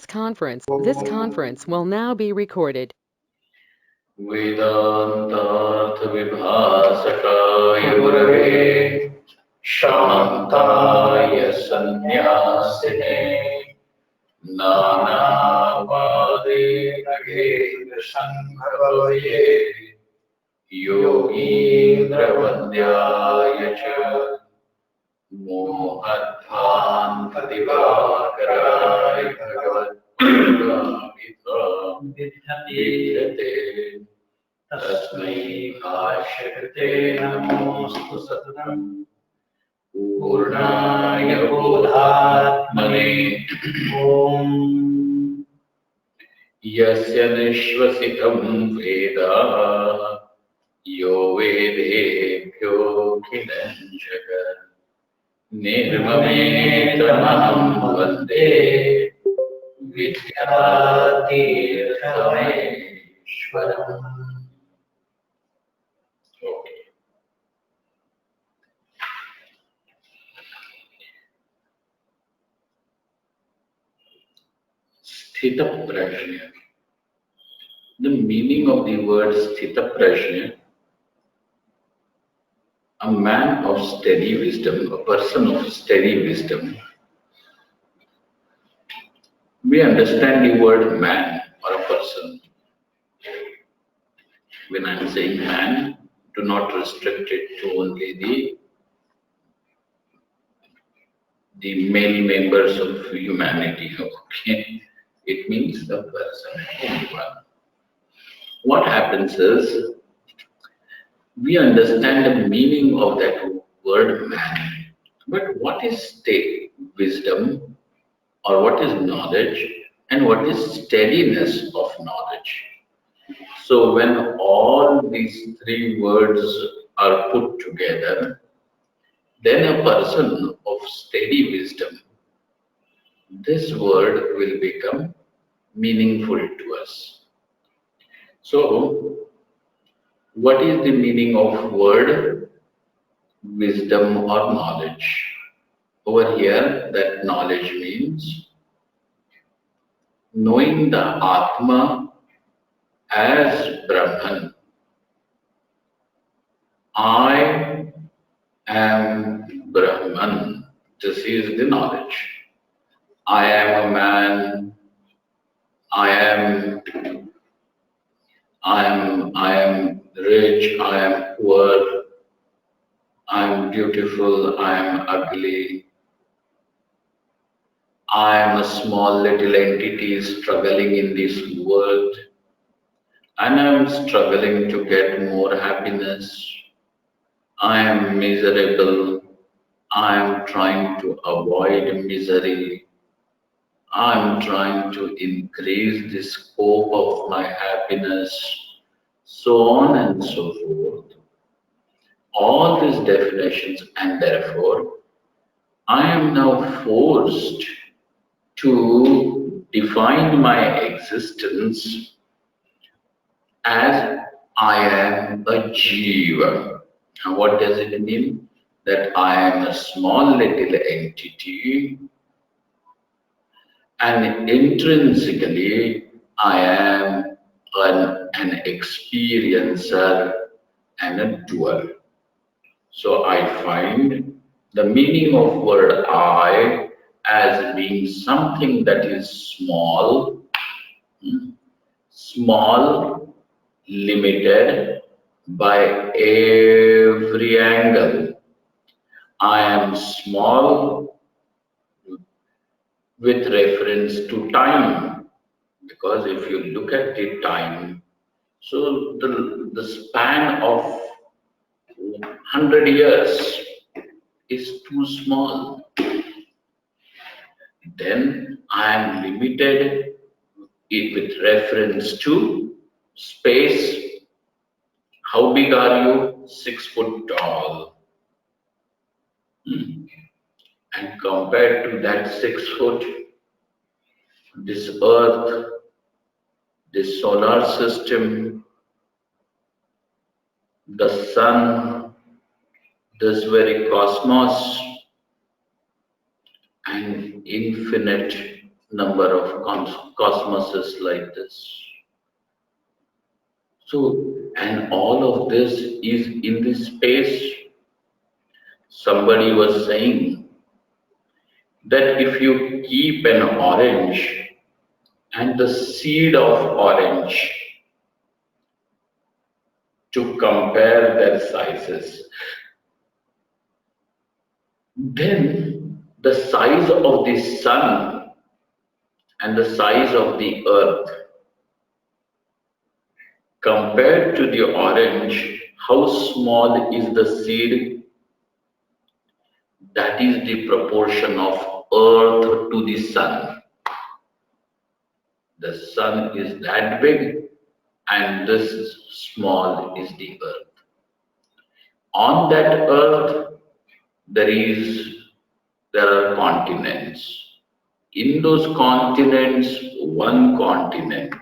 This conference will now be recorded. वेदान्तार्थ विभासकाय गुरवे शान्ताय सन्न्यासिने नानावादे नगेन्द्रसङ्घभवये योगीन्द्रवन्द्याय च मोहध्वान्तदिवाकराय भगवद्गीतामिति तस्मै भाष्यकृते नमोऽस्तु सततम् पूर्णाय बोधात्मने ॐ यस्य निश्वसितं वेद यो वेदेभ्योऽखिलञ्जगत् निर्ममेतमहं वन्दे विद्यातीर्थमेश्वरम्। Sthita prajna. The meaning of the word sthita prajna, a man of steady wisdom, a person of steady wisdom. We understand the word man or a person. When I am saying man, do not restrict it to only the male members of humanity. Okay, it means the person, anyone. What happens is, we understand the meaning of that word man, but what is state wisdom, or what is knowledge, and what is steadiness of knowledge? So when all these three words are put together, then a person of steady wisdom, this word will become meaningful to us. So, what is the meaning of word wisdom or knowledge? Over here, that knowledge means knowing the Atma as Brahman. I am Brahman. This is the knowledge. I am a man. I am rich. I am poor. I am beautiful. I am ugly. I am a small little entity struggling in this world, and I am struggling to get more happiness. I am miserable. I am trying to avoid misery. I am trying to increase the scope of my happiness, so on and so forth. All these definitions, and therefore, I am now forced to define my existence as I am a Jiva. Now, what does it mean? That I am a small little entity, and intrinsically I am an experiencer and a doer. So I find the meaning of word I as being something that is small, small, limited by every angle. I am small with reference to time, because if you look at the time, so the span of 100 years is too small. Then I am limited with reference to space. How big are you? 6 foot tall. And compared to that 6 foot, this earth, this solar system, the sun, this very cosmos, and infinite number of cosmoses like this. So, and all of this is in this space. Somebody was saying that if you keep an orange and the seed of orange to compare their sizes, then the size of the sun and the size of the earth compared to the orange, how small is the seed? That is the proportion of earth to the sun. The sun is that big and this small is the earth. On that earth, there is there are continents. In those continents, one continent.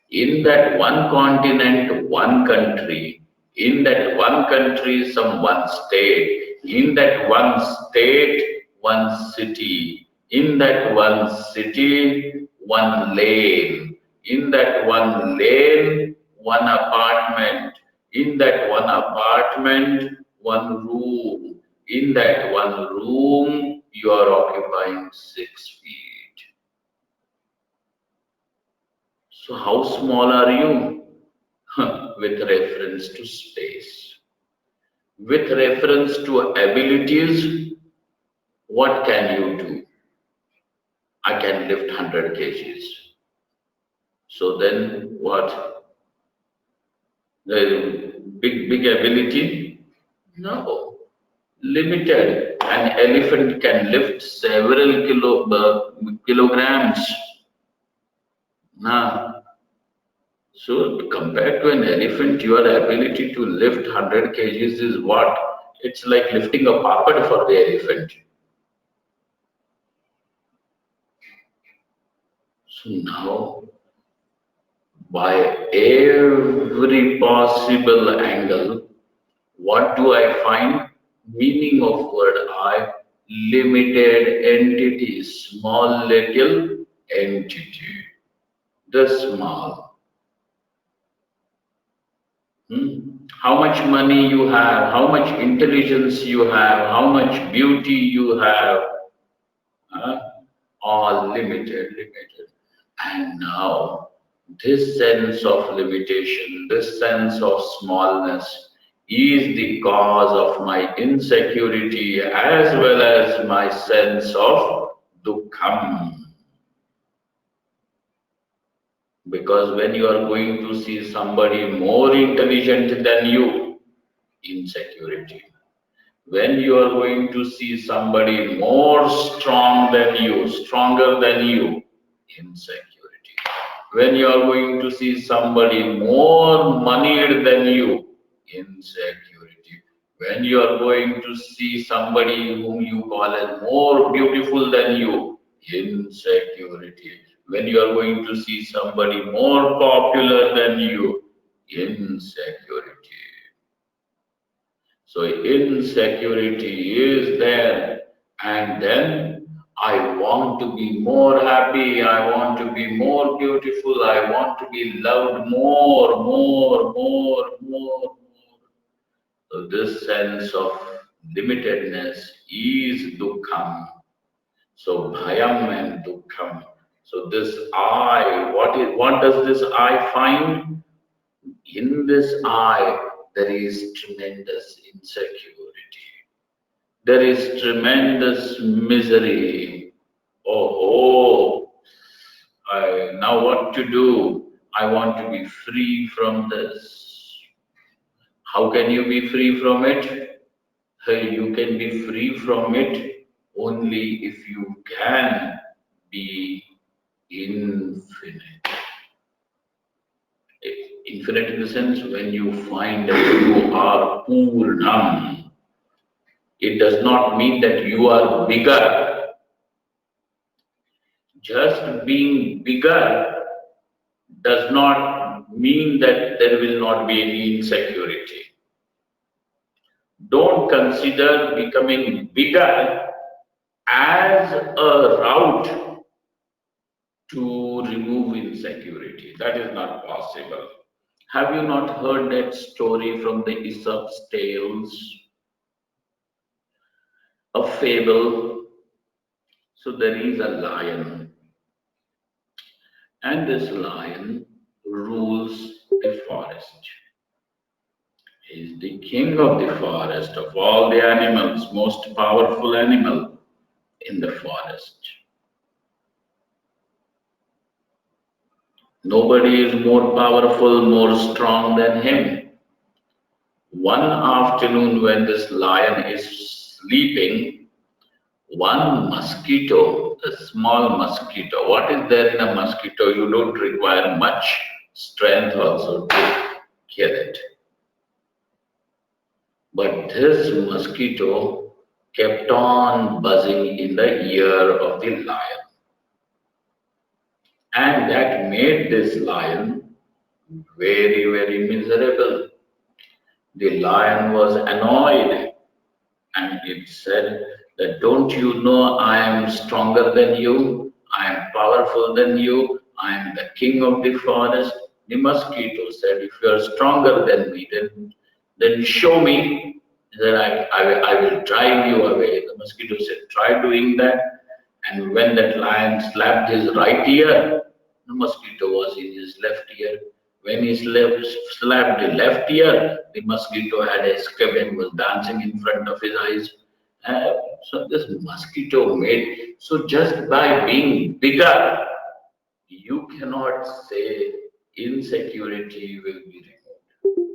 In that one continent, one country. In that one country, some one state. In that one state, one city. In that one city, one lane. In that one lane, one apartment. In that one apartment, one room. In that one room, you are occupying 6 feet. So, how small are you? With reference to space. With reference to abilities, what can you do? I can lift 100 kgs. So then what? The big ability? No. Limited. An elephant can lift several kilograms. Nah. So compared to an elephant, your ability to lift 100 kgs is what? It's like lifting a papad for the elephant. So now, by every possible angle, what do I find? Meaning of word I, limited entity, small little entity. The small. How much money you have, how much intelligence you have, how much beauty you have, uh, all limited. And now, this sense of limitation, this sense of smallness is the cause of my insecurity as well as my sense of dukkham. Because when you are going to see somebody more intelligent than you, insecurity. When you are going to see somebody more strong than you, stronger than you, insecurity. When you are going to see somebody more moneyed than you, insecurity. When you are going to see somebody whom you call as more beautiful than you, insecurity. When you are going to see somebody more popular than you, insecurity. So insecurity is there, and then I want to be more happy, I want to be more beautiful, I want to be loved more. So this sense of limitedness is dukkham. So bhayam and dukkham. So this I, what does this I find? In this I, there is tremendous insecurity. There is tremendous misery. Oh, now what to do? I want to be free from this. How can you be free from it? Hey, you can be free from it only if you can be infinite. Infinite in the sense when you find that you are Purnam, it does not mean that you are bigger. Just being bigger does not mean that there will not be any insecurity. Don't consider becoming bigger as a route to remove insecurity. That is not possible. Have you not heard that story from the Aesop's tales? A fable. So there is a lion, and this lion rules the forest. He is the king of the forest, of all the animals, most powerful animal in the forest. Nobody is more powerful, more strong than him. One afternoon, when this lion is sleeping, one mosquito, a small mosquito, what is there in a mosquito? You don't require much strength also to kill it. But this mosquito kept on buzzing in the ear of the lion. And that made this lion very, very miserable. The lion was annoyed and it said that, don't you know I am stronger than you? I am powerful than you. I am the king of the forest. The mosquito said, if you are stronger than me, then show me. Then I will drive you away. The mosquito said, try doing that. And when that lion slapped his right ear, the mosquito was in his left ear. When he slapped the left ear, the mosquito had escaped and was dancing in front of his eyes. So this mosquito made, so just by being bigger, you cannot say insecurity will be removed.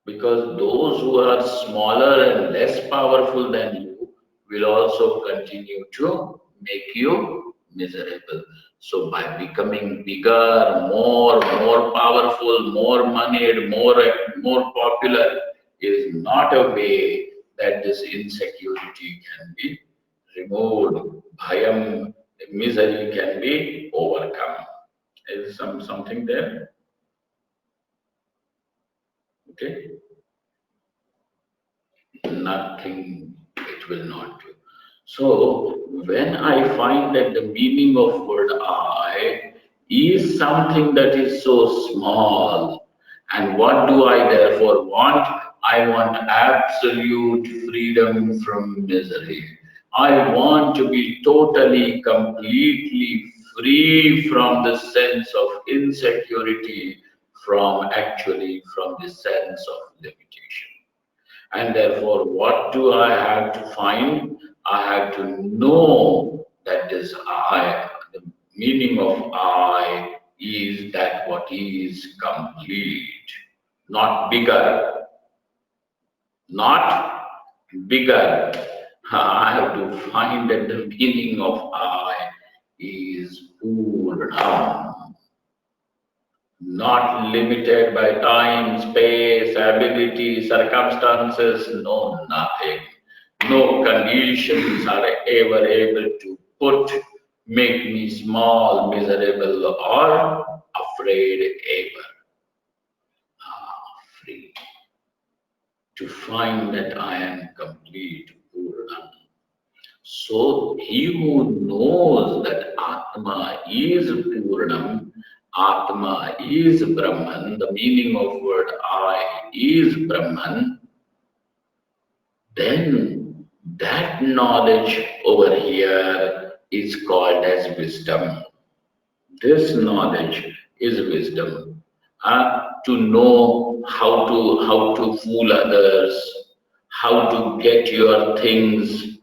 Because those who are smaller and less powerful than you will also continue to make you miserable. So by becoming bigger, more powerful, more moneyed, more popular is not a way that this insecurity can be removed. Bhayam, misery can be overcome. Is something there? Okay. Nothing it will not do. So when I find that the meaning of word I is something that is so small, and what do I therefore want? I want absolute freedom from misery. I want to be totally, completely free from the sense of insecurity, from the sense of limitation. And therefore, what do I have to find? I have to know that this I, the meaning of I is that what is complete, not bigger, not bigger. I have to find that the meaning of I is Purnam, not limited by time, space, ability, circumstances, no, nothing. No conditions are ever able to make me small, miserable, or afraid ever. Free. To find that I am complete, Purnam. So he who knows that Atma is Purnam, Atma is Brahman, the meaning of word I is Brahman, then that knowledge over here is called as wisdom. This knowledge is wisdom. To know how to fool others, how to get your things,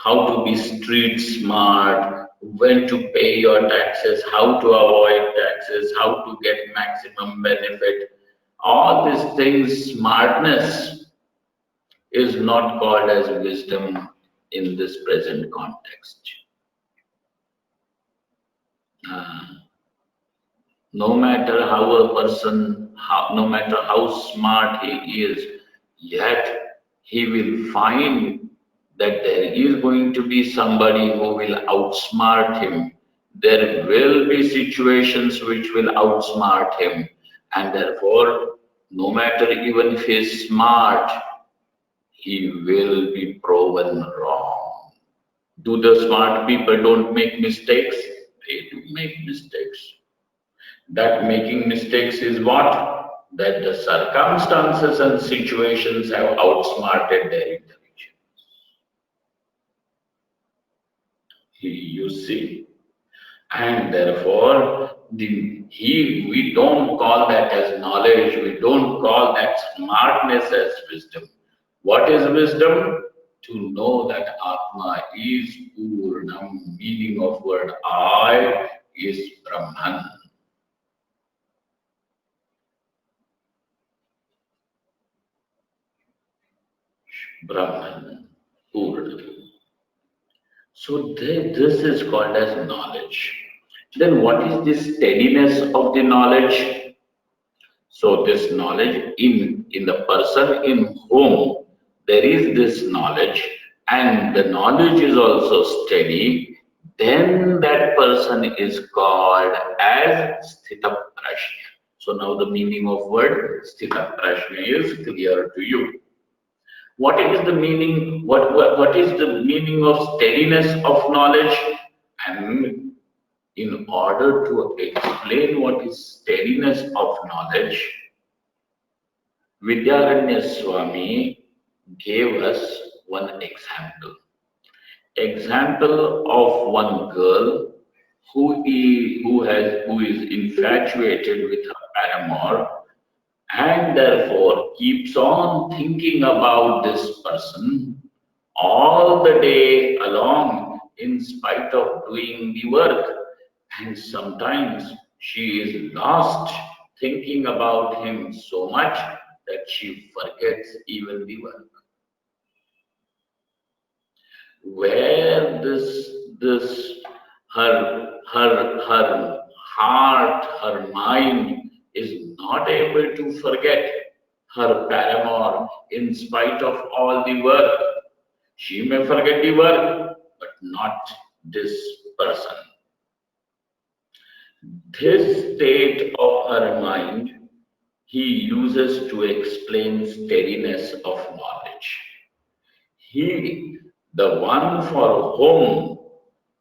how to be street smart, when to pay your taxes, how to avoid taxes, how to get maximum benefit. All these things, smartness is not called as wisdom in this present context. Uh, no matter how a person, no matter how smart he is, yet he will find that there is going to be somebody who will outsmart him. There will be situations which will outsmart him, and therefore, no matter even if he is smart, he will be proven wrong. Do the smart people don't make mistakes? They do make mistakes. That making mistakes is what? That the circumstances and situations have outsmarted their intelligence. You see, and therefore we don't call that as knowledge, we don't call that smartness as wisdom. What is wisdom? To know that Atma is Purnam, meaning of word I is Brahman. Brahman, Purnam. So this is called as knowledge. Then what is the steadiness of the knowledge? So this knowledge in the person in whom there is this knowledge and the knowledge is also steady, then that person is called as Sthita Prajna. So now the meaning of word Sthita Prajna is clear to you. What is the meaning? What is the meaning of steadiness of knowledge? And in order to explain what is steadiness of knowledge, Vidyaranya Swami gave us one example. Example of one girl who is infatuated with her paramour and therefore keeps on thinking about this person all the day along in spite of doing the work. And sometimes she is lost thinking about him so much that she forgets even the work. Where this her heart, her mind is not able to forget her paramour in spite of all the work. She may forget the work, but not this person. This state of her mind he uses to explain steadiness of knowledge. He, the one for whom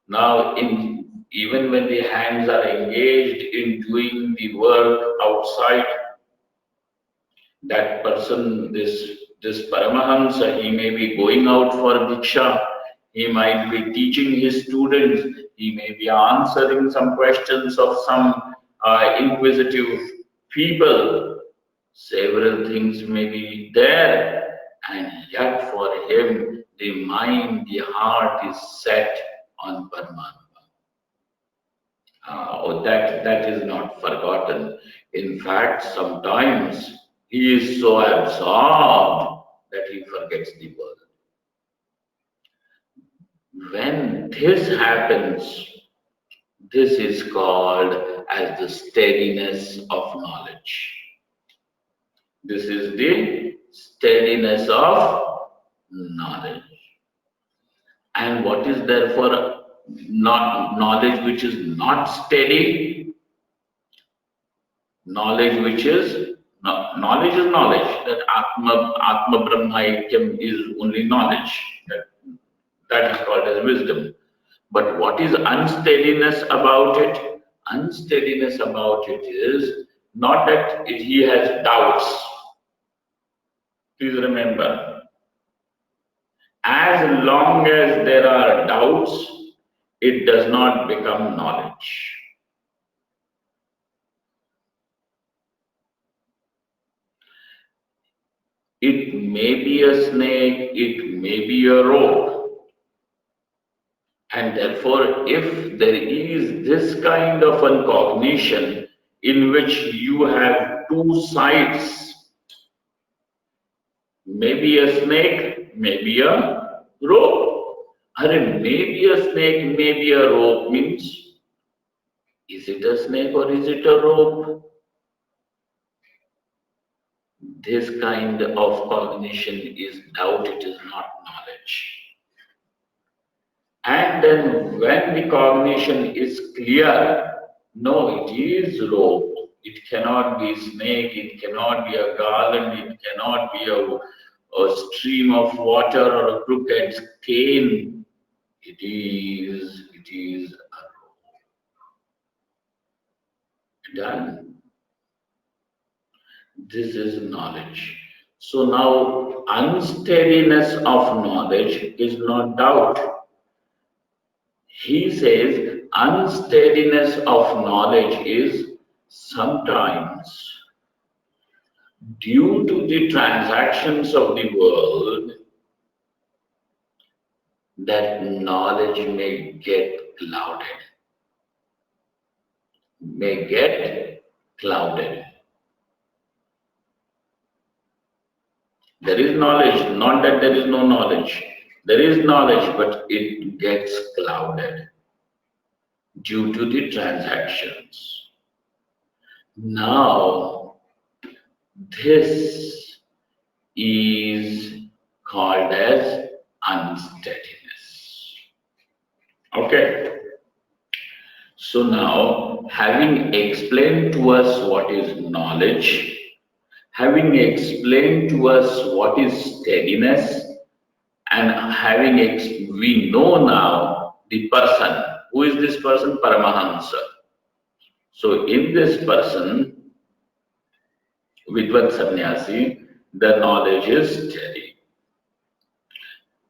now in even when the hands are engaged in doing the work outside, that person, this Paramahamsa, he may be going out for Diksha, he might be teaching his students, he may be answering some questions of some inquisitive people. Several things may be there, and yet for him, the mind, the heart is set on Paramatma. That is not forgotten. In fact, sometimes he is so absorbed that he forgets the world. When this happens, this is called as the steadiness of knowledge. This is the steadiness of knowledge. And what is therefore not knowledge which is not steady? Knowledge which is knowledge is knowledge. That Atma Brahma Aikyam is only knowledge. That is called as wisdom. But what is unsteadiness about it? Unsteadiness about it is not that he has doubts. Please remember, as long as there are doubts, it does not become knowledge. It may be a snake, it may be a rope. And therefore, if there is this kind of a cognition in which you have two sides, maybe a snake, maybe a rope. And maybe a snake, maybe a rope means, is it a snake or is it a rope? This kind of cognition is doubt, it is not knowledge. And then when the cognition is clear, no, it is rope. It cannot be snake, it cannot be a garland, it cannot be a stream of water or a crooked cane. It is a rope. Done. This is knowledge. So now, unsteadiness of knowledge is not doubt. He says unsteadiness of knowledge is sometimes due to the transactions of the world that knowledge may get clouded, may get clouded. There is knowledge, not that there is no knowledge. There is knowledge, but it gets clouded due to the transactions. Now, this is called as unsteadiness. Okay. So now, having explained to us what is knowledge, having explained to us what is steadiness, and we know now the person. Who is this person? Paramahansa. So in this person, Vidvat Sannyasi, the knowledge is steady.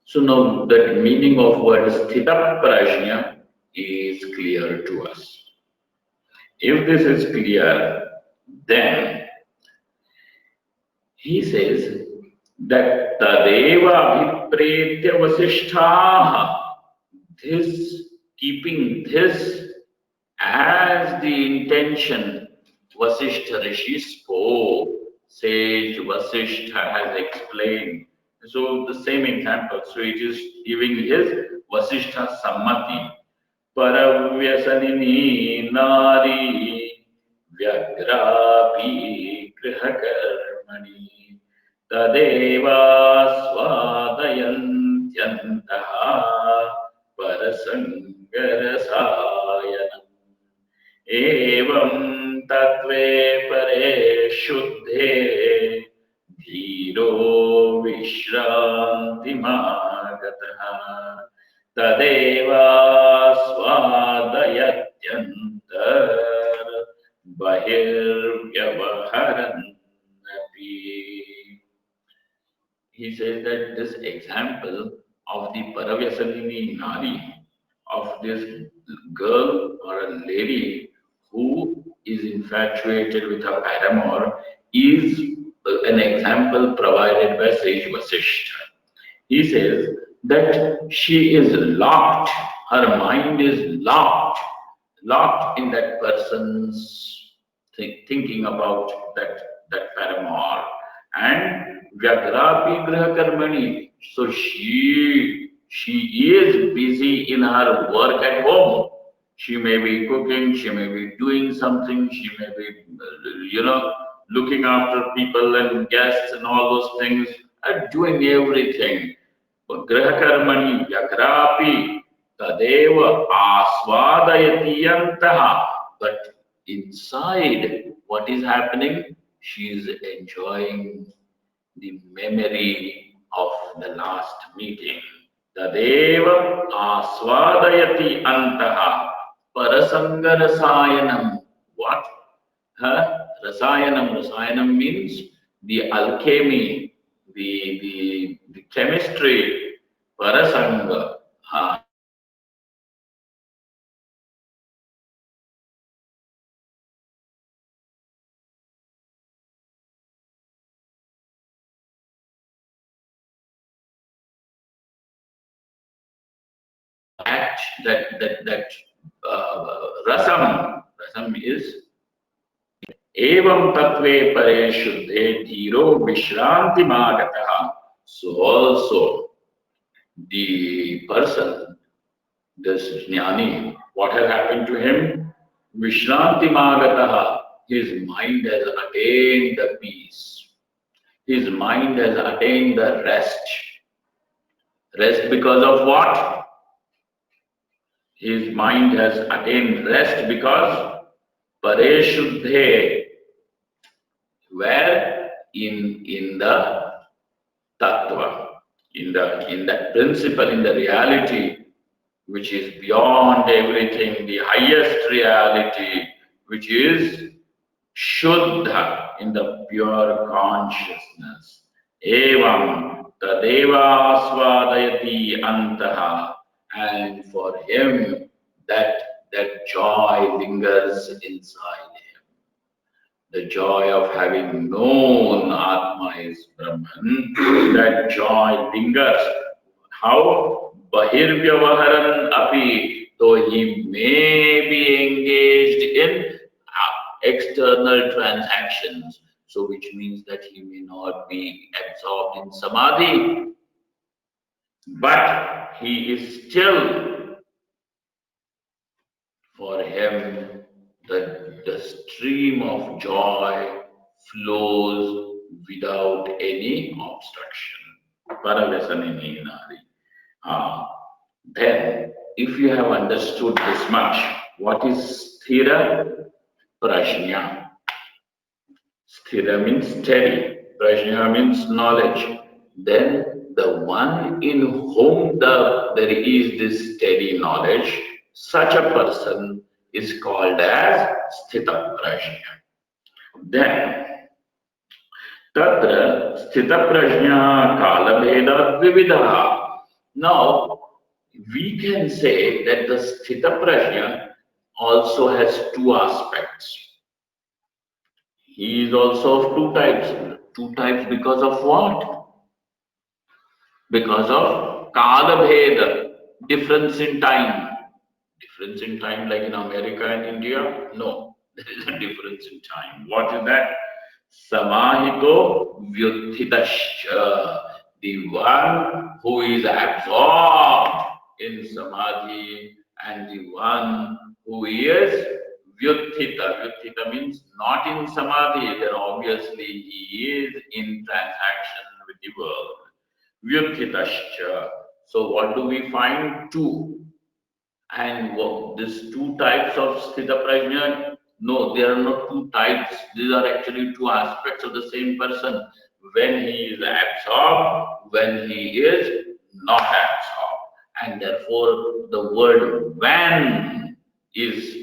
So now the meaning of word sthita prajna is clear to us. If this is clear, then he says that tadeva abhipretya vasishthaha, this, keeping this as the intention, Vasishtha Rishi spoke, sage Vasishtha has explained. So the same example, so it is giving his Vasishtha Sammati. Paravyasanini nari vyagrapi grihakarmani tadeva swadayantyantaha parasangarasayana एवं तत्वे परे शुद्धे धीरो विश्रान्तिमागतः तदेवास्वादयत्यन्तर् बहिर्व्यवहरन्नपि. He says that this example of the Paravyasanini Nari, of this girl or a lady who is infatuated with her paramour, is an example provided by sage Vasishtha. He says that she is locked, her mind is locked in that person's thinking about that paramour. And Vyagrapi Graha Karmani, so she is busy in her work at home. She may be cooking, she may be doing something, she may be, looking after people and guests and all those things, doing everything. But Graha Karmani, Vyagrapi, Tadeva Aswadayati Yantaha. But inside, what is happening? She is enjoying the memory of the last meeting. Tadeva aswadayati antaha parasanga rasayanam. What? Rasayanam. Rasayanam means the alchemy, the chemistry. Parasanga. Act that rasam is evam tatve pare shuddhe dhiro vishranti magataha. So also the person, this jnani, what has happened to him? Vishranti magataha. His mind has attained the peace. His mind has attained the rest. Rest because of what? His mind has attained rest because pare shuddhe, where in the tattva, in that principle, in the reality which is beyond everything, the highest reality, which is Shuddha, in the pure consciousness. Evam tadeva swadayati antaha. And for him, that joy lingers inside him. The joy of having known Atma is Brahman, that joy lingers. How? Bahirvyavaharan api, though he may be engaged in external transactions, so which means that he may not be absorbed in samadhi, but he is still, for him, the stream of joy flows without any obstruction. Paravasanini nari. Ah, then, if you have understood this much, what is sthira prajna? Sthira means steady, prajna means knowledge. Then the one in whom there is this steady knowledge, such a person is called as sthita prajna. Then tatra sthita prajna kalabheda vividha. Now we can say that the sthita prajna also has two aspects. He is also of two types. Two types because of what? Because of Kala Bheda, difference in time. Difference in time, like in America and India? No, there is a difference in time. What is that? Samahito Vyuthitascha, the one who is absorbed in Samadhi, and the one who is Vyuthita. Vyuthita means not in Samadhi, then obviously he is in transaction with the world. Vyuthitascha. So what do we find? Two. And these two types of sthita prajna, no, there are not two types. These are actually two aspects of the same person. When he is absorbed, when he is not absorbed. And therefore, the word when is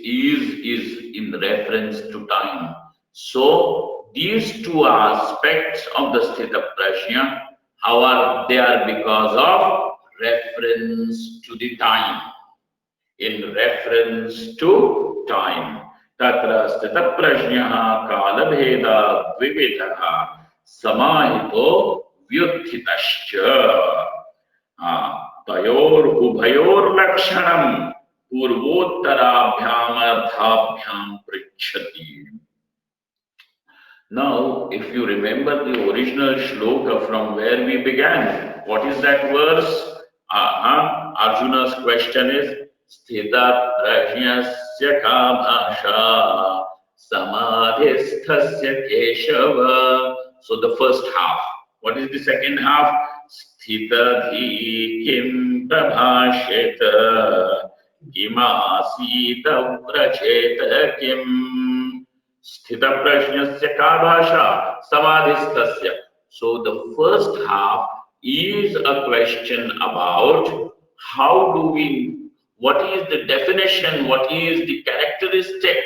in reference to time. So, these two aspects of the sthita prajna, how are they are because of reference to the time, in reference to time. Tatra sthita prajna kalabheda vividha samahito vyuthitascha. Tayor ubhayor lakshanam purvottarabhyam ardhabhyam prichhati. Now, if you remember the original shloka from where we began, what is that verse? Arjuna's question is Sthita prajnasya ka bhasha samadhisthasya keshava. So the first half. What is the second half? Sthita dhi kim prabhasheta kimasita pracheta kim. Sthita prajnasya ka bhasha samadhistasya. So the first half is a question about how do we, what is the definition, what is the characteristic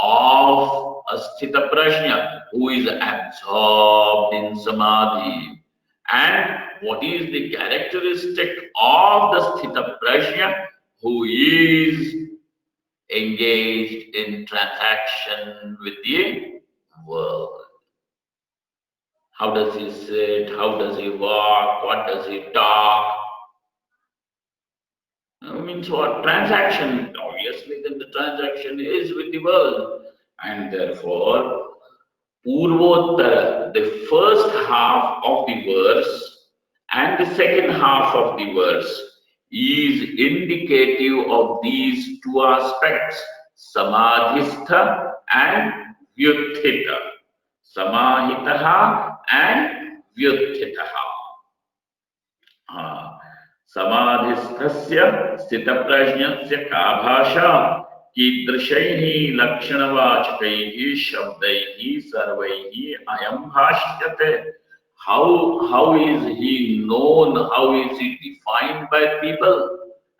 of a sthita prajna who is absorbed in samadhi, and what is the characteristic of the sthita prajna who is engaged in transaction with the world. How does he sit? How does he walk? What does he talk? Means what? Transaction. Obviously, then the transaction is with the world. And therefore, Purvottara, the first half of the verse and the second half of the verse is indicative of these two aspects, Samadhistha and Vyuthita. Samahitaha and Vyuthitaha. समाधिस्थस्य स्थितप्रज्ञस्य का भाषा कीदृशैः लक्षणवाचकैः शब्दैः सर्वैः अयं भाष्यते. How is he known? How is he defined by people?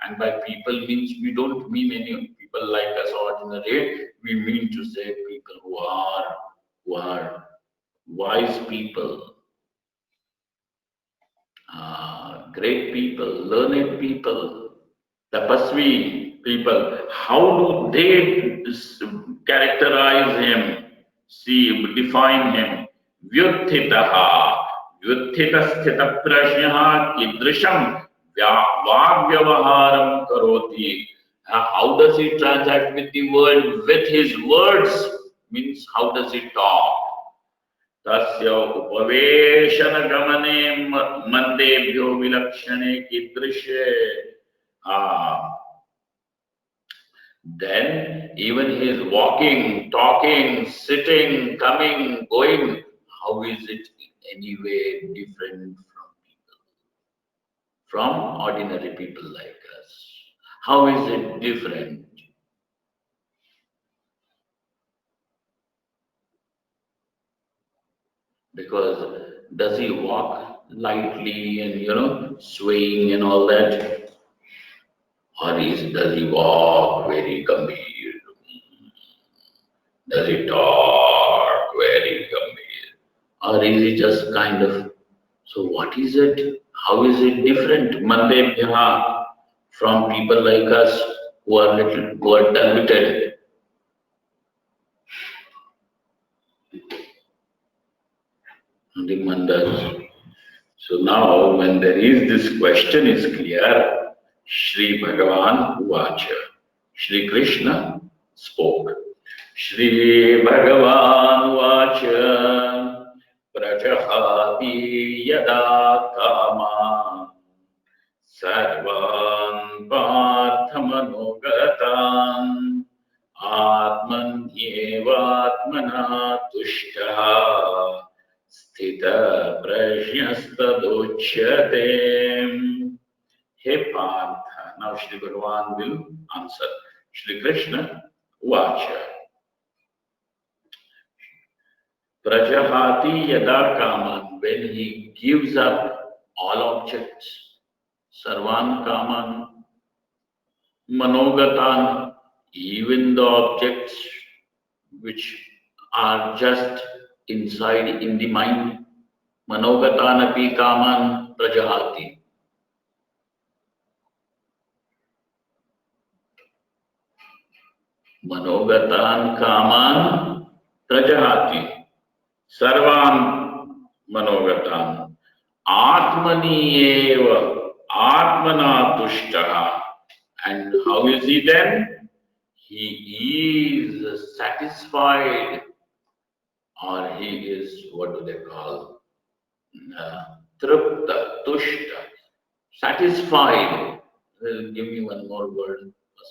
And by people means we don't mean any people people like us ordinary, we mean to say people who are wise people, great people, learned people, tapasvi people. How do they characterize him? See, define him. Vyuthitaha, vyuthita prajnaha kidrisham vagyavaharam karoti. How does he transact with the world? With his words means how does he talk? तस्य उपवेशन गमने मन्देभ्यो विलक्षणे कीदृशे then even his walking, talking, sitting, coming, going, how is it in any way different from ordinary people like us? How is it different? Because does he walk lightly and swaying and all that? Or does he walk very gambhir? Does he talk very gambhir? Or is he just kind of, so what is it? How is it different? Mandebhyaha from people like us who are dull-witted. The mandas. So now when there is this question is clear, Shri Bhagavan Uvacha. Shri Krishna spoke. Shri Bhagavan Uvacha Prajahati Yada Kama Sarvan Parthamanogatan Atmanyevatmana Tushtaha Sthita Prajnastadochyate. He Partha. Now Shri Bhagavan will answer. Shri Krishna Uvacha. Prajahati Yada Kaman. When he gives up all objects, Sarvan Kaman, Manogatan, even the objects which are just inside in the mind, Manogatan api Kaman Prajahati. Manogatan Kaman Prajahati. Sarvan Manogatan. Atmani eva Atmana Tushtaha. And how is he then? He is satisfied, or he is, what do they call? Tripta, Tushta, satisfied. Give me one more word for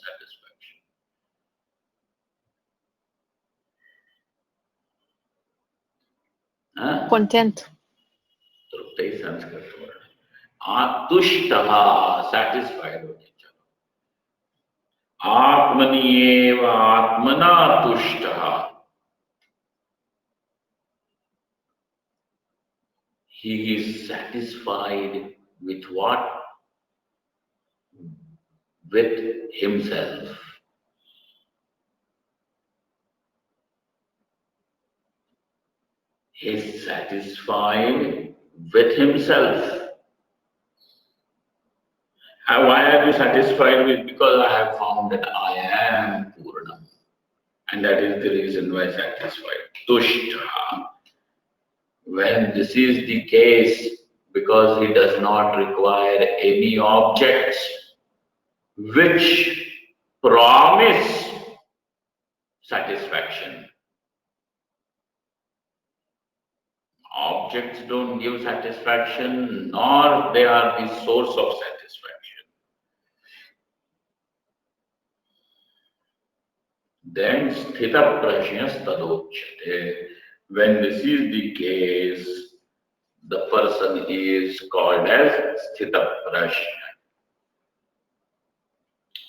satisfaction. Content. Tripta is Sanskrit word. Tushtaha, satisfied with each other. Atmani eva Atmana Tushtaha. He is satisfied with what? With himself. He is satisfied with himself. Why are you satisfied with? Because I have found that I am Purnam. And that is the reason why satisfied. Tushta. When this is the case, because he does not require any objects which promise satisfaction. Objects don't give satisfaction, nor they are the source of satisfaction. Then sthita prajna stadochyate. When this is the case, the person is called as sthita prajna.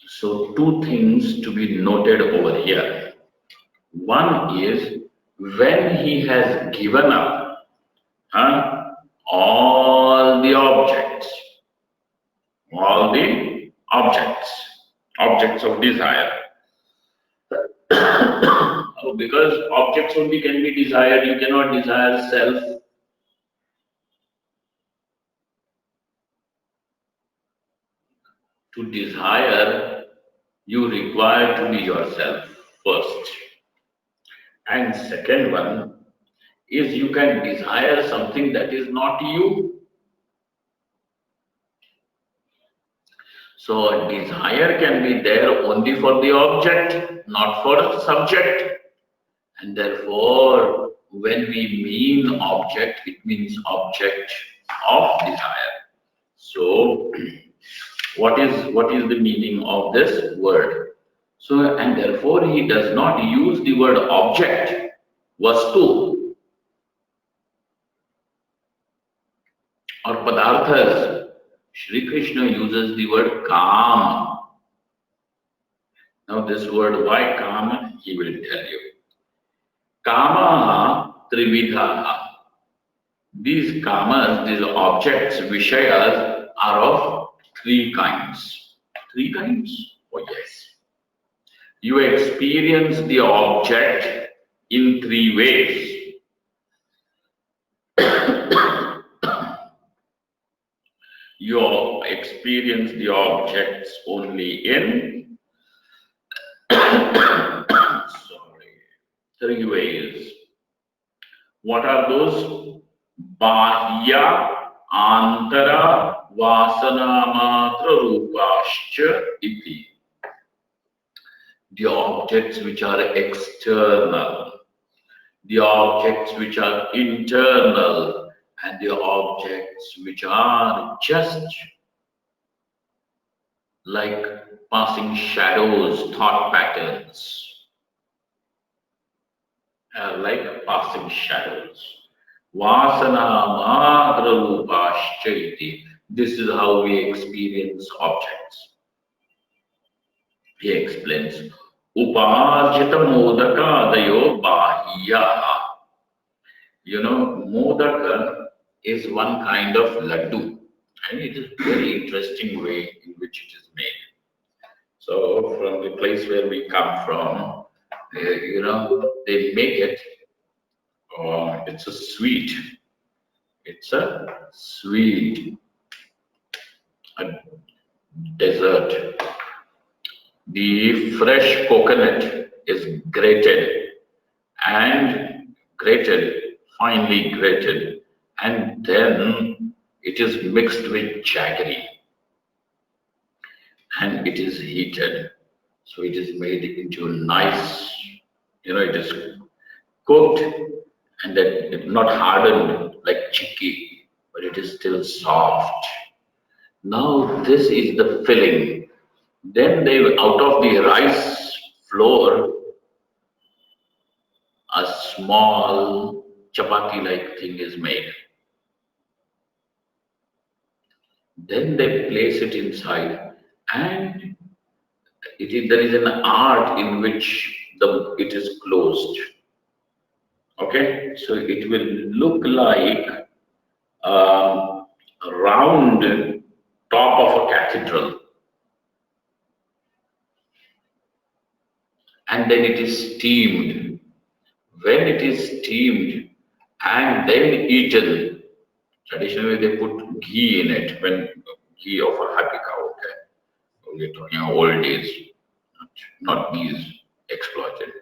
So two things to be noted over here. One is when he has given up all the objects, objects of desire. because objects only can be desired, you cannot desire self. To desire, you require to be yourself first. And second one is you can desire something that is not you. So a desire can be there only for the object, not for the subject. And therefore, when we mean object, it means object of desire. So, what is the meaning of this word? So, and therefore, he does not use the word object, vastu, or padarthas. Shri Krishna uses the word kam. Now, this word, why kam, he will tell you. Kama trividha. These kamas, these objects, vishayas, are of three kinds. Three kinds? Oh, yes. You experience the object in three ways. You experience the objects only in sorry, three ways. What are those? Bahya, Antara, Vasana Matra Rupascha iti. The objects which are external, the objects which are internal, and the objects which are just like passing shadows, thought patterns, like passing shadows. Vasana Matra Rupascha iti. This is how we experience objects. He explains, Uparjita modaka adayo bahya. You know, modaka is one kind of laddu, and it is a very interesting way in which it is made. So, from the place where we come from, they make it, it's a sweet. It's a sweet, a dessert. The fresh coconut is and finely grated, and then it is mixed with jaggery and it is heated. So it is made into nice, it is cooked and then not hardened like chicky, but it is still soft. Now this is the filling. Then they, out of the rice flour, a small chapati-like thing is made. Then they place it inside, and there is an art in which it is closed. Okay, so it will look like a round top of a cathedral, and then it is steamed. When it is steamed and then eaten, traditionally they put ghee in it, when ghee of a happy cow. Okay, we're talking old days, not these exploited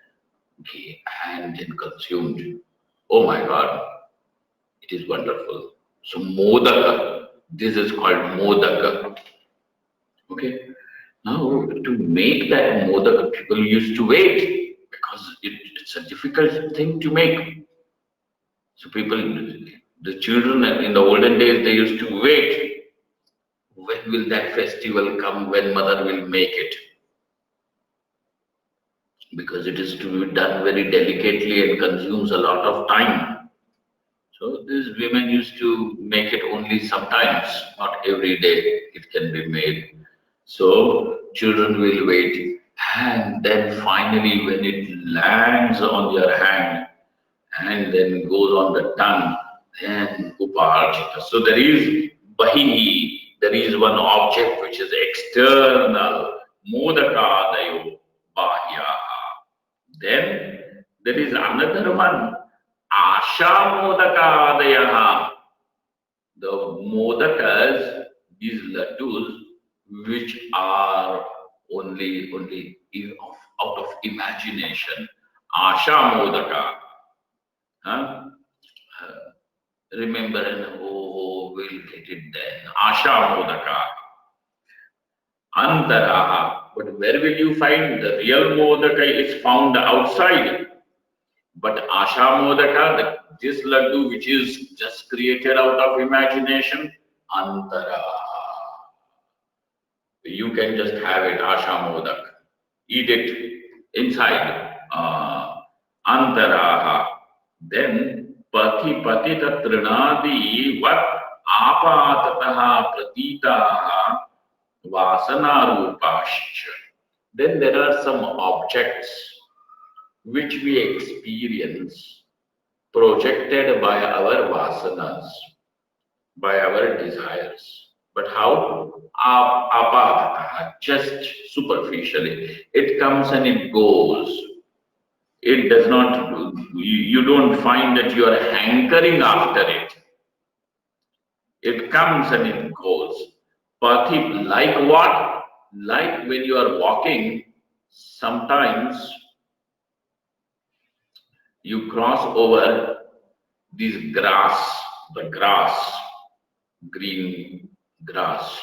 ghee, and then consumed. Oh my God, it is wonderful. So modaka, this is called modaka. Okay, now to make that modaka, people used to wait because it's a difficult thing to make. So people, the children in the olden days, they used to wait. When will that festival come? When mother will make it? Because it is to be done very delicately and consumes a lot of time. So these women used to make it only sometimes, not every day it can be made. So children will wait, and then finally when it lands on your hand and then goes on the tongue, then uparjita. So there is bahi, there is one object which is external, modakadayo bahya. Then There is another one, Ashamodakadayaha. The modakas, these laddus, which are only out of imagination. Ashamodaka. Huh? Remember, and we'll get it then. Ashamodaka. Antaraha. But where will you find the real modaka is found outside. But Asha Modaka, this laddu which is just created out of imagination, Antara. You can just have it, Asha Modak. Eat it inside. Antaraha. Then Pati Patita Trinadi Vat Apatataha Pratitaha Vasana Rupascha. Then there are some objects which we experience projected by our vasanas, by our desires. But how? Apatata, just superficially. It comes and it goes. It does not, you don't find that you are hankering after it. It comes and it goes. Pathi, like what? Like when you are walking, sometimes you cross over this grass, the grass, green grass.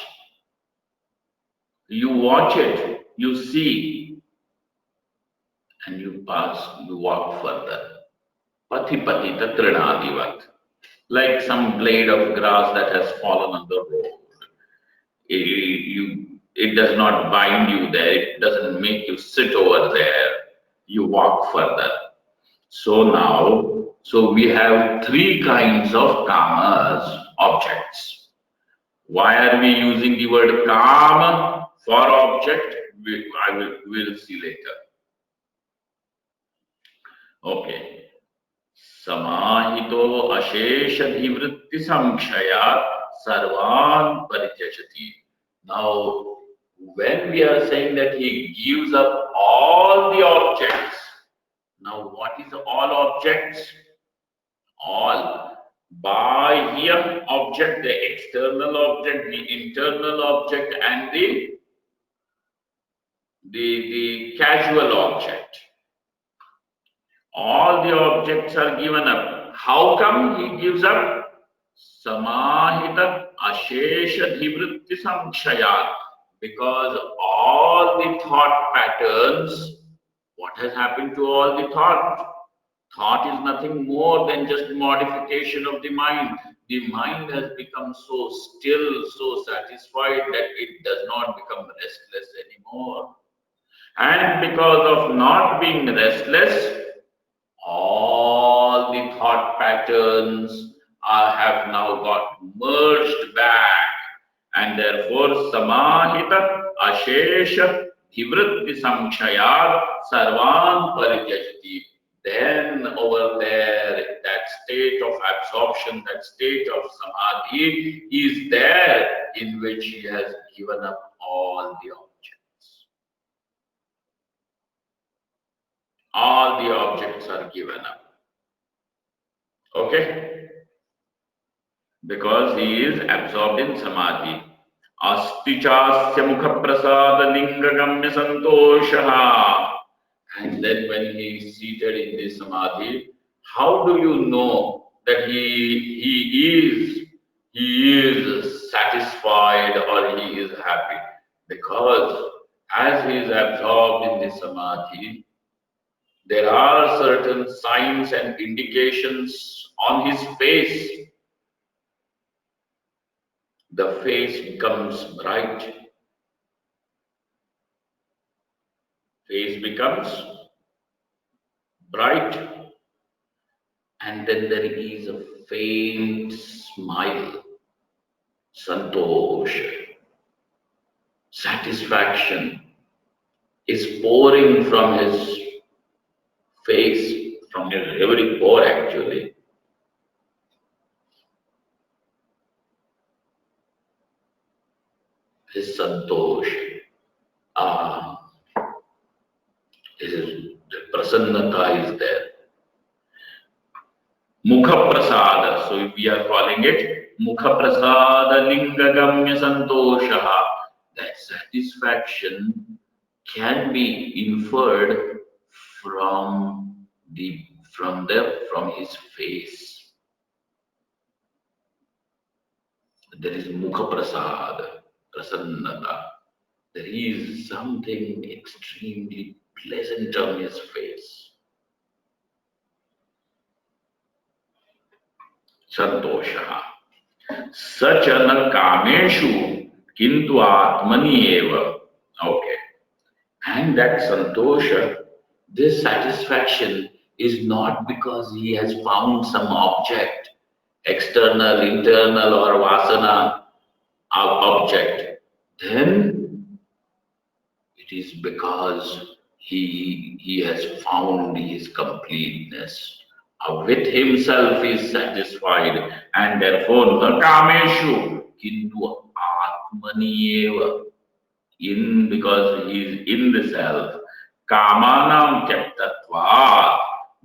You watch it, you see, and you pass, you walk further. Pati pati tatrinadivat. Like some blade of grass that has fallen on the road. It does not bind you there, it doesn't make you sit over there. You walk further. So we have three kinds of kamas, objects. Why are we using the word kama for object? We'll see later. Okay. Samahito asheshadhivritti samkshayat sarvan parityajati. Now, when we are saying that he gives up all the objects, now what is all objects? All. Bahya object, the external object, the internal object, and the casual object. All the objects are given up. How come he gives up? Samahita ashesha dhivritti samkshayat. Because all the thought patterns, what has happened to all the thought? Thought is nothing more than just modification of the mind. The mind has become so still, so satisfied that it does not become restless anymore. And because of not being restless, all the thought patterns have now got merged back. And therefore, samahita ashesha dhivritti samkshayat sarvan parityajati. Then over there, that state of absorption, that state of samadhi is there in which he has given up all the objects. All the objects are given up. Okay? Because he is absorbed in samadhi. Asti chasya mukha prasada linga gamya santoshaha. And then when he is seated in this samadhi, how do you know that he is satisfied or he is happy? Because as he is absorbed in this samadhi, there are certain signs and indications on his face. The face becomes bright. Face becomes bright. And then there is a faint smile. Santosh. Satisfaction is pouring from his face, from his every pore actually. His santosh. His the prasannata is there. Mukha Prasada. So we are calling it Mukha Prasada Lingagamya Santoshaha. That satisfaction can be inferred from from his face. There is Mukha Prasada, Prasannata. There is something extremely pleasant on his face. Santoshaha. Sachana kameshu kintu atmani eva. Okay. And that santosha, this satisfaction is not because he has found some object, external, internal, or vasana object. Then it is because he has found his completeness. With himself is satisfied, and therefore na kameshu kintu atmani eva. In because he is in the self. Kamanam kyaptatva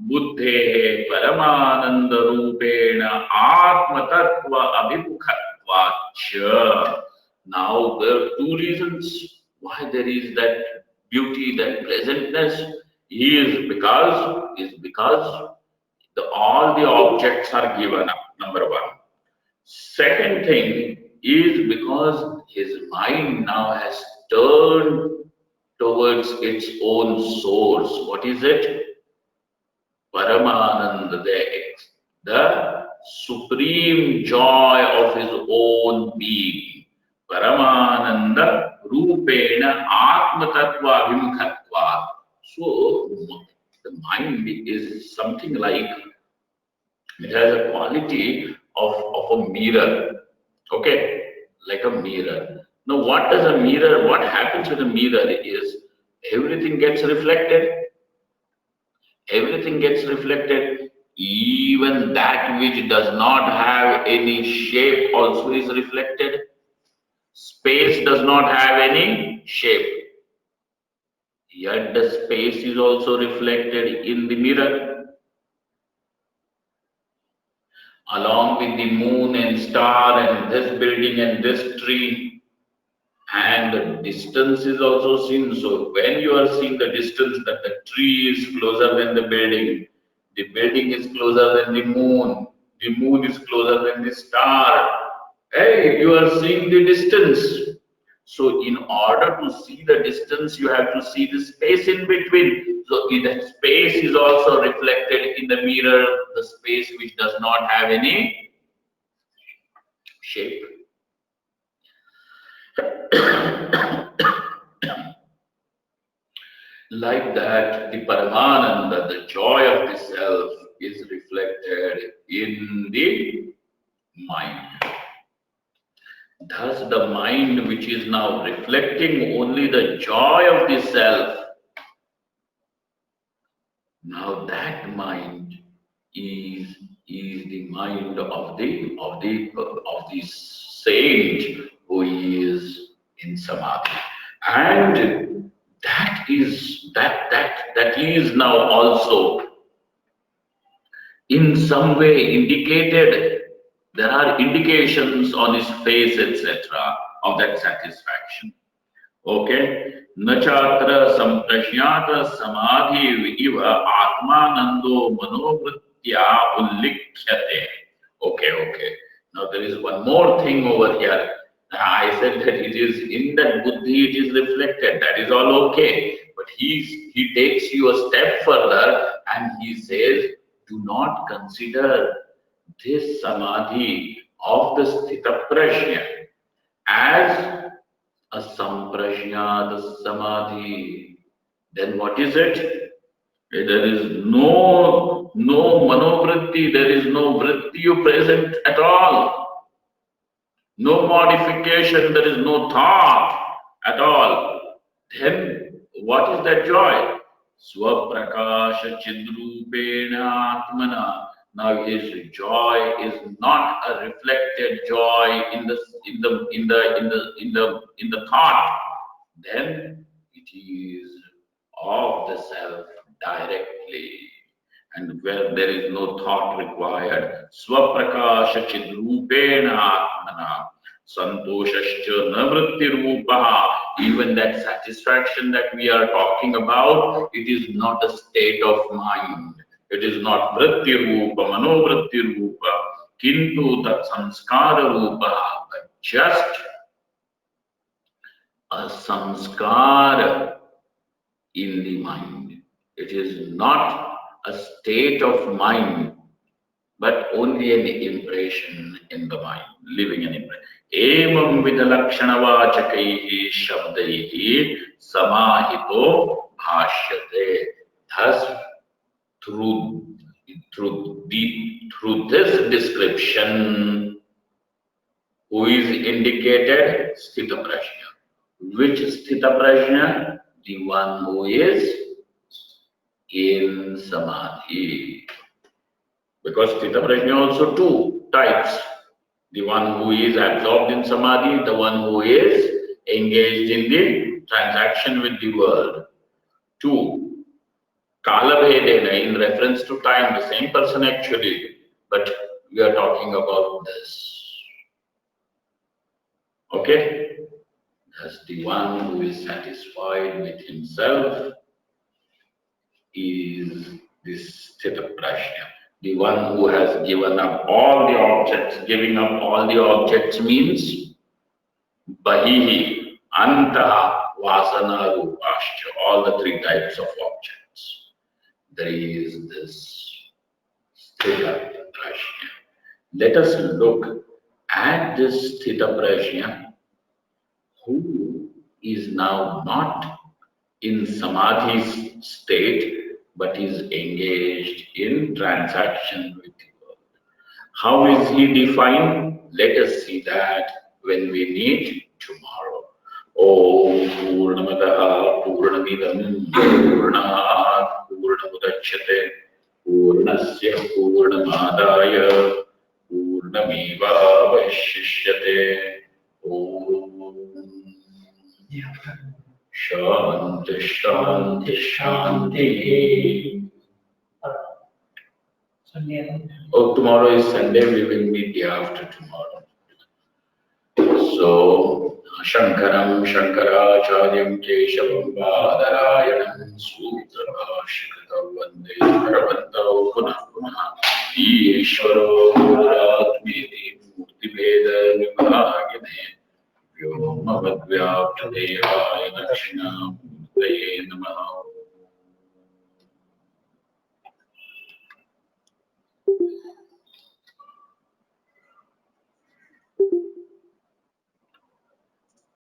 buddhe paramananda rupena atma tattva abhimukhatva cha. Now there are two reasons why there is that beauty, that pleasantness. Is because all the objects are given up. Number one. Second thing is because his mind now has turned towards its own source. What is it? Paramananda, the supreme joy of his own being. Paramananda Rupena Atma Tattva Vimukhatva. So the mind is something like it has a quality of a mirror. Okay, like a mirror. Now, what does a mirror, what happens with a mirror is everything gets reflected, everything gets reflected, even that which does not have any shape also is reflected. Space does not have any shape, yet the space is also reflected in the mirror, along with the moon and star and this building and this tree. And the distance is also seen. So when you are seeing the distance, that the tree is closer than the building is closer than the moon is closer than the star. Hey, you are seeing the distance. So in order to see the distance, you have to see the space in between. So that space is also reflected in the mirror, the space which does not have any shape. Like that, the Paramananda, the joy of the self, is reflected in the mind. Thus, the mind which is now reflecting only the joy of the self, now that mind is the mind of the saint who is in samadhi, and that is now also in some way indicated. There are indications on his face, etc., of that satisfaction. Okay. Nachatra samprashyata samadhi iva atmanando manovritya ullikhyate. Okay. Now there is one more thing over here. I said that it is in that buddhi, it is reflected. That is all okay. But he takes you a step further and he says, do not consider this samadhi of the sthita prajna as a samprajnat samadhi. Then what is it? There is no manovritti, there is no vritti present at all. No modification, there is no thought at all. Then what is that joy? Swaprakasha chidrupena atmana. Now his joy is not a reflected joy in the thought. Then it is of the self directly. and where there is no thought required. Swaprakasha chidrupena atmana santoshascha navrittirupaha. Even that satisfaction that we are talking about, it is not a state of mind. It is not vrittirupa, manovrittirupa, kintu tat samskara rupa, but just a samskara in the mind. It is not a state of mind, but only an impression in the mind, living an impression. Evam vidalakshanavachakaihi shabdaihi samahito bhashyate. Thus, through, through this description, who is indicated? Sthita prajna. Which sthita prajna? The one who is in samadhi. Because sthita prajna also two types. The one who is absorbed in samadhi, the one who is engaged in the transaction with the world. Two, kala bhedena, in reference to time, the same person actually, but we are talking about this. Okay? Thus, the one who is satisfied with himself is this sthita prajna. The one who has given up all the objects. Giving up all the objects means bahihi, antaha, vasana, rupascha, all the three types of objects. There is this sthita prajna. Let us look at this sthita prajna who is now not in samadhi state but is engaged in transaction with the world. How is he defined? Let us see that when we meet tomorrow. Om Purnamadaha Purnamidam Purnat Purnamudachyate Purnasya Purnamadaya Purnameva Vashishyate. Om Shanti Shanti Shanti. Oh, tomorrow is Sunday, we will meet day after tomorrow. So, Shankaram Shankaracharyam Keshavam Badarayanam Sutrabhashikatam Vande Bhagavanto Punah Punah Ishvaro Guratmeti Murti Veda Vibhagine Vyomavad Vyaptadevaya Dakshinam